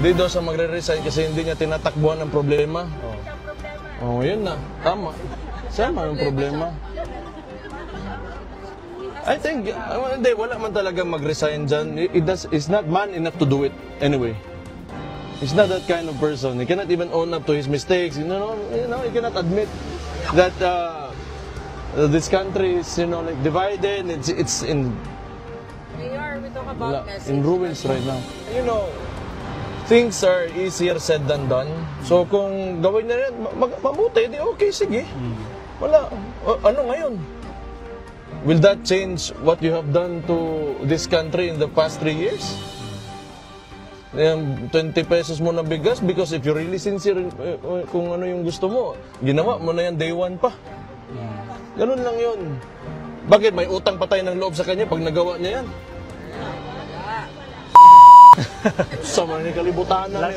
Di daw siya magre-resign kasi hindi niya tinatakbuhan ng problema. Oh, yun na. Tama. Sama yung problema. I think, hindi, wala man talaga mag-resign dyan. He's not man enough to do it anyway. He's not that kind of person. He cannot even own up to his mistakes. He cannot admit that this country is, like divided. It's in Mayor, we talk about message. in ruins right now. Things are easier said than done. So kung gawin na rin, mabuti, di okay, sige. Wala. Ano ngayon? Will that change what you have done to this country in the past 3 years? 20 pesos mo na bigas because if you're really sincere kung ano yung gusto mo, ginawa mo na yan day 1 pa. Ganun lang yun. Bakit? May utang pa tayo ng loob sa kanya pag nagawa niya yan? Sama ni kalibutan na.